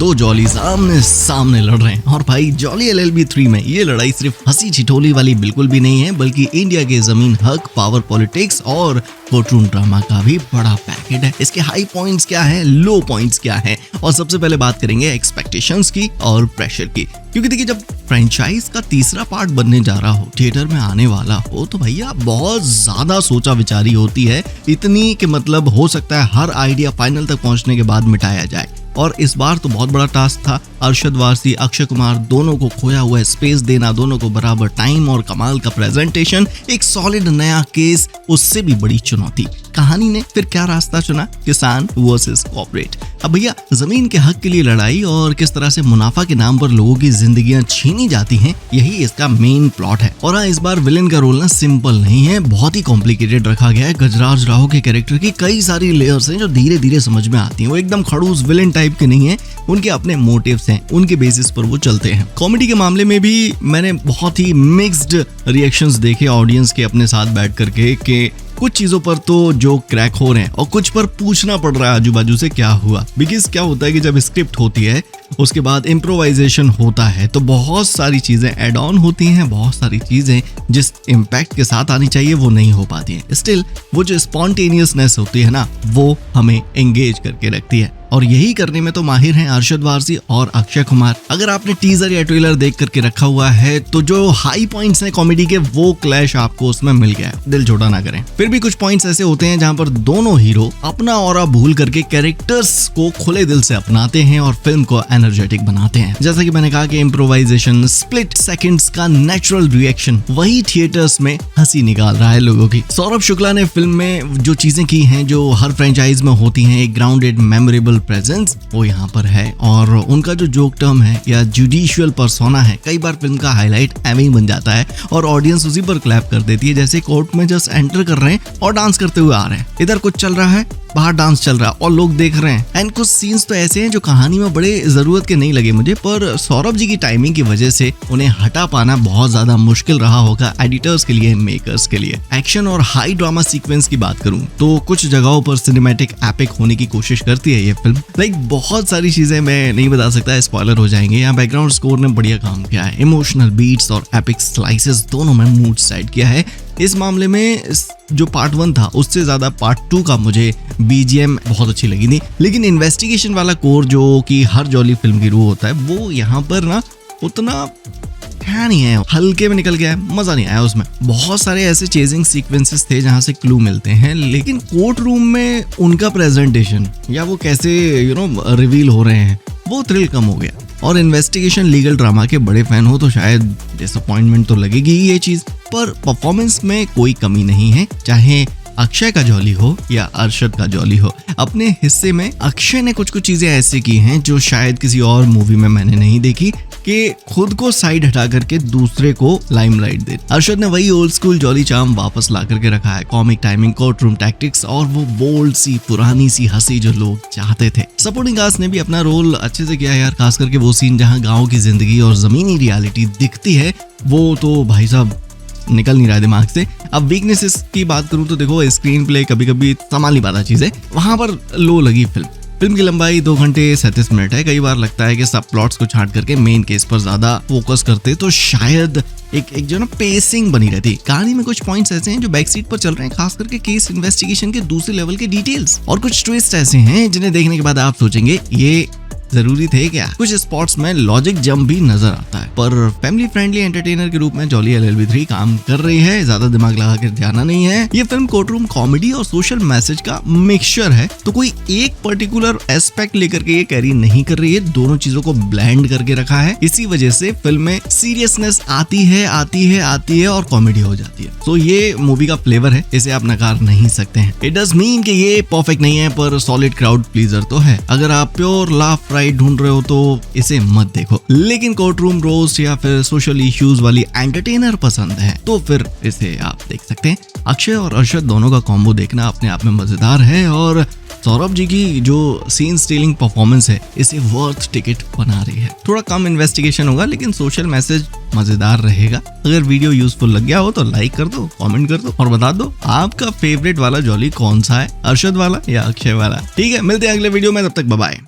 तो जॉली सामने सामने लड़ रहे हैं। और भाई जॉली LLB 3 में ये लड़ाई सिर्फ हंसी छिटोली वाली बिल्कुल भी नहीं है, बल्कि इंडिया के जमीन हक, पावर पॉलिटिक्स और कोर्टरूम ड्रामा का भी बड़ा पैकेट है। इसके हाई पॉइंट्स क्या है, लो पॉइंट्स क्या है, और सबसे पहले बात करेंगे एक्सपेक्टेशंस की और प्रेशर की। क्योंकि देखिए, जब फ्रेंचाइज का तीसरा पार्ट बनने जा रहा हो, थिएटर में आने वाला हो, तो भैया बहुत ज्यादा सोचा विचारी होती है। इतनी कि मतलब हो सकता है हर आइडिया फाइनल तक पहुंचने के बाद मिटाया जाए। और इस बार तो बहुत बड़ा टास्क था। अरशद वारसी, अक्षय कुमार दोनों को खोया हुआ स्पेस देना, दोनों को बराबर टाइम और कमाल का प्रेजेंटेशन, एक सॉलिड नया केस, उससे भी बड़ी चुनौती। कहानी ने फिर क्या रास्ता चुना, किसान वर्सेस कॉर्पोरेट। अब भैया जमीन के हक के लिए लड़ाई और किस तरह से मुनाफा के नाम पर लोगों की जिंदगियां छीनी जाती हैं, यही इसका मेन प्लॉट है। और हाँ, इस बार विलेन का रोल ना सिंपल नहीं है, बहुत ही कॉम्प्लिकेटेड रखा गया है। गजराज राव के कैरेक्टर की कई सारी लेयर्स हैं जो धीरे धीरे समझ में आती हैं। वो एकदम खड़ूस विलेन टाइप के नहीं है, उनके अपने मोटिव्स हैं, उनके बेसिस पर वो चलते हैं। कॉमेडी के मामले में भी मैंने बहुत ही मिक्स्ड रिएक्शंस देखे ऑडियंस के अपने साथ बैठ करके, कि कुछ चीजों पर तो जो क्रैक हो रहे हैं और कुछ पर पूछना पड़ रहा है आजू बाजू से क्या हुआ। बिकॉज क्या होता है कि जब स्क्रिप्ट होती है उसके बाद इम्प्रोवाइजेशन होता है, तो बहुत सारी चीजें एड ऑन होती हैं, बहुत सारी चीजें जिस इम्पैक्ट के साथ आनी चाहिए वो नहीं हो पाती हैं। स्टिल वो जो स्पॉन्टेनियसनेस होती है ना, वो हमें एंगेज करके रखती है। और यही करने में तो माहिर हैं अरशद वारसी और अक्षय कुमार। अगर आपने टीजर या ट्रेलर देख करके रखा हुआ है, तो जो हाई पॉइंट्स हैं कॉमेडी के, वो क्लैश आपको उसमें मिल गया है, दिल छोटा ना करें। फिर भी कुछ पॉइंट्स ऐसे होते हैं जहां पर दोनों हीरो अपना ऑरा भूल करके कैरेक्टर्स को खुले दिल से अपनाते हैं और फिल्म को एनर्जेटिक बनाते हैं। जैसा कि मैंने कहा कि इम्प्रोवाइजेशन, स्प्लिट सेकंड्स का नेचुरल रिएक्शन, वही थिएटर्स में हंसी निकाल रहा है लोगों की। सौरभ शुक्ला ने फिल्म में जो चीजें की हैं, जो हर फ्रेंचाइज में होती हैं, एक ग्राउंडेड मेमोरेबल प्रेजेंस, वो यहाँ पर है। और उनका जो जोक टर्म है या जुडिशियल पर्सोना है, कई बार फिल्म का हाईलाइट एवं ही बन जाता है और ऑडियंस उसी पर क्लैप कर देती है, जैसे कोर्ट में जस्ट एंटर कर रहे हैं और डांस करते हुए आ रहे हैं। इधर कुछ चल रहा है, बाहर डांस चल रहा है और लोग देख रहे हैं। एंड कुछ सीन्स तो ऐसे हैं जो कहानी में बड़े जरूरत के नहीं लगे मुझे, पर सौरभ जी की टाइमिंग की वजह से उन्हें हटा पाना बहुत ज्यादा मुश्किल रहा होगा एडिटर्स के लिए, मेकर्स के लिए। एक्शन और हाई ड्रामा सीक्वेंस की बात करूं तो कुछ जगहों पर सिनेमैटिक एपिक होने की कोशिश करती है ये फिल्म। लाइक बहुत सारी चीजें मैं नहीं बता सकता, स्पॉइलर हो जाएंगे। यहाँ बैकग्राउंड स्कोर ने बढ़िया काम किया है, इमोशनल बीट्स और एपिक स्लाइसेस दोनों में मूड सेट किया है। इस मामले में जो पार्ट 1 था उससे ज्यादा पार्ट 2 का मुझे BGM बहुत अच्छी लगी थी। लेकिन इन्वेस्टिगेशन वाला कोर जो कि हर जॉली फिल्म की रूह होता है, वो यहाँ पर ना उतना नहीं है, हल्के में निकल गया है, मजा नहीं आया उसमें। बहुत सारे ऐसे चेजिंग सीक्वेंसेस थे जहां से क्लू मिलते हैं, लेकिन कोर्ट रूम में उनका प्रेजेंटेशन या वो कैसे रिवील हो रहे हैं, वो थ्रिल कम हो गया। और इन्वेस्टिगेशन लीगल ड्रामा के बड़े फैन हो तो शायद डिसअपॉइंटमेंट तो लगेगी ही ये चीज, पर परफॉर्मेंस में कोई कमी नहीं है, चाहे अक्षय का जॉली हो या अरशद का जॉली हो। अपने हिस्से में अक्षय ने कुछ चीजें ऐसी की हैं जो शायद किसी और मूवी में मैंने नहीं देखी, कि खुद को साइड हटा करके दूसरे को लाइमलाइट दे। अरशद ने वही ओल्ड स्कूल जॉली चार्म वापस ला करके रखा है, comic timing, court room tactics और वो बोल्ड सी पुरानी सी हंसी जो लोग चाहते थे। सपोर्टिंग कास्ट ने भी अपना रोल अच्छे से किया यार, खास करके वो सीन जहां गाँव की जिंदगी और जमीनी रियलिटी दिखती है, वो तो भाई साहब निकल नहीं रहा है दिमाग से। अब वीकनेसेस की बात करूं तो देखो, स्क्रीन प्ले कभी कभी संभाल नहीं पाता चीजें, वहां पर लो लगी फिल्म की लंबाई 2 घंटे 37 मिनट है। कई बार लगता है कि सब प्लॉट्स को छांट करके मेन केस पर ज्यादा फोकस करते तो शायद एक जो ना पेसिंग बनी रहती। कहानी में कुछ पॉइंट्स ऐसे हैं जो बैक सीट पर चल रहे हैं, खास करके केस इन्वेस्टिगेशन के दूसरे लेवल के डिटेल्स, और कुछ ट्विस्ट ऐसे हैं जिन्हें देखने के बाद आप सोचेंगे ये जरूरी थे क्या। कुछ स्पॉट्स में लॉजिक जंप भी नजर आता है, पर फैमिली फ्रेंडली एंटरटेनर के रूप में जॉली LLB 3 काम कर रही है, ज्यादा दिमाग लगा कर जाना नहीं है। ये फिल्म कोर्टरूम कॉमेडी और सोशल मैसेज का मिक्सचर है, तो कोई एक पर्टिकुलर एस्पेक्ट लेकर के ये कैरी नहीं कर रही है, दोनों चीजों को ब्लेंड करके रखा है। इसी वजह से फिल्म में सीरियसनेस आती है और कॉमेडी हो जाती है। तो ये मूवी का फ्लेवर है, इसे आप नकार नहीं सकते हैं। इट डज मीन कि ये परफेक्ट नहीं है, पर सॉलिड क्राउड प्लीजर तो है। अगर आप प्योर लाफ ढूंढ रहे हो तो इसे मत देखो, लेकिन कोर्टरूम रोस्ट या फिर सोशल इश्यूज वाली एंटरटेनर पसंद है तो फिर इसे आप देख सकते हैं। अक्षय और अरशद दोनों का कॉम्बो देखना अपने आप में मजेदार है, और सौरभ जी की जो सीन स्टीलिंग परफॉर्मेंस है इसे वर्थ टिकट बना रही है। थोड़ा कम इन्वेस्टिगेशन होगा लेकिन सोशल मैसेज मजेदार रहेगा। अगर वीडियो यूजफुल लग गया हो तो लाइक कर दो, कमेंट कर दो और बता दो आपका फेवरेट वाला जॉली कौन सा है, अरशद वाला या अक्षय वाला। ठीक है, मिलते हैं अगले वीडियो में, तब तक बाय बाय।